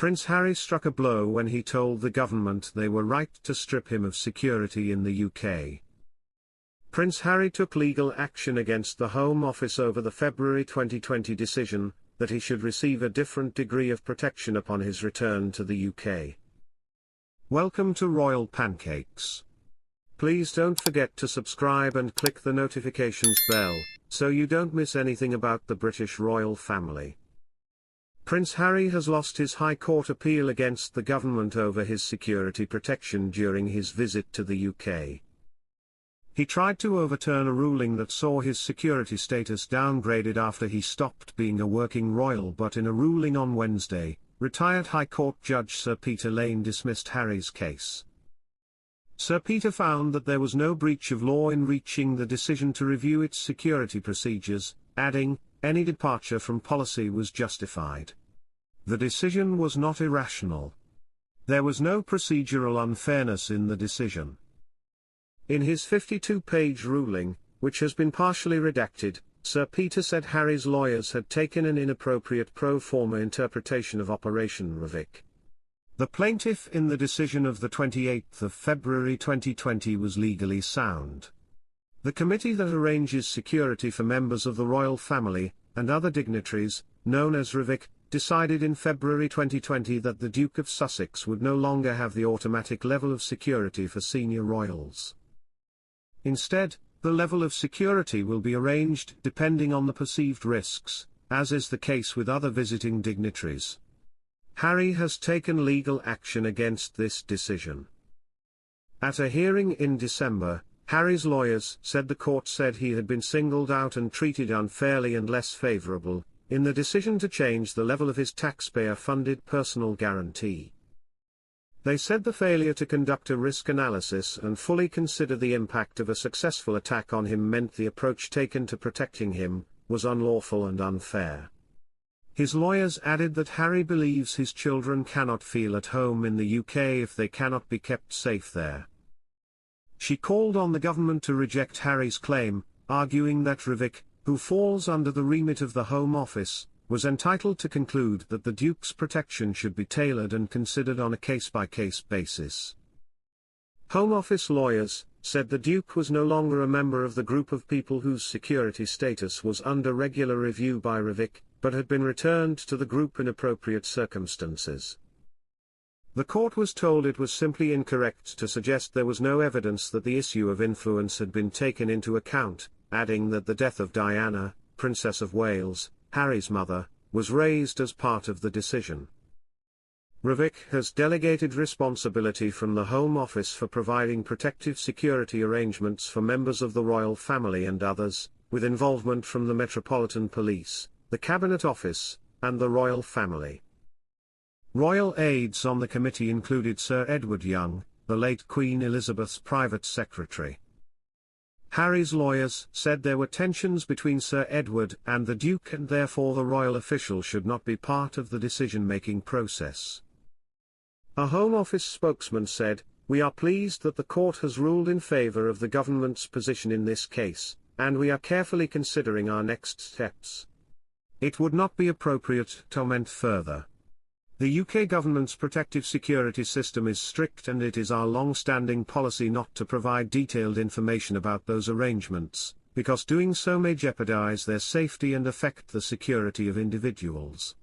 Prince Harry struck a blow when he told the government they were right to strip him of security in the UK. Prince Harry took legal action against the Home Office over the February 2020 decision that he should receive a different degree of protection upon his return to the UK. Welcome to Royal Pancakes. Please don't forget to subscribe and click the notifications bell, so you don't miss anything about the British royal family. Prince Harry has lost his High Court appeal against the government over his security protection during his visit to the UK. He tried to overturn a ruling that saw his security status downgraded after he stopped being a working royal, but in a ruling on Wednesday, retired High Court Judge Sir Peter Lane dismissed Harry's case. Sir Peter found that there was no breach of law in reaching the decision to review its security procedures, adding, any departure from policy was justified. The decision was not irrational. There was no procedural unfairness in the decision. In his 52-page ruling, which has been partially redacted, Sir Peter said Harry's lawyers had taken an inappropriate pro forma interpretation of Operation Ravik. The plaintiff in the decision of the 28th of February 2020 was legally sound. The committee that arranges security for members of the royal family, and other dignitaries, known as Ravik, decided in February 2020 that the Duke of Sussex would no longer have the automatic level of security for senior royals. Instead, the level of security will be arranged depending on the perceived risks, as is the case with other visiting dignitaries. Harry has taken legal action against this decision. At a hearing in December, Harry's lawyers said the court said he had been singled out and treated unfairly and less favourable in the decision to change the level of his taxpayer-funded personal guarantee. They said the failure to conduct a risk analysis and fully consider the impact of a successful attack on him meant the approach taken to protecting him was unlawful and unfair. His lawyers added that Harry believes his children cannot feel at home in the UK if they cannot be kept safe there. She called on the government to reject Harry's claim, arguing that Ravik, who falls under the remit of the Home Office, was entitled to conclude that the Duke's protection should be tailored and considered on a case-by-case basis. Home Office lawyers said the Duke was no longer a member of the group of people whose security status was under regular review by Ravik, but had been returned to the group in appropriate circumstances. The court was told it was simply incorrect to suggest there was no evidence that the issue of influence had been taken into account, adding that the death of Diana, Princess of Wales, Harry's mother, was raised as part of the decision. Ravik has delegated responsibility from the Home Office for providing protective security arrangements for members of the royal family and others, with involvement from the Metropolitan Police, the Cabinet Office, and the royal family. Royal aides on the committee included Sir Edward Young, the late Queen Elizabeth's private secretary. Harry's lawyers said there were tensions between Sir Edward and the Duke and therefore the royal official should not be part of the decision-making process. A Home Office spokesman said, "We are pleased that the court has ruled in favour of the government's position in this case, and we are carefully considering our next steps. It would not be appropriate to comment further. The UK government's protective security system is strict and it is our long-standing policy not to provide detailed information about those arrangements, because doing so may jeopardise their safety and affect the security of individuals."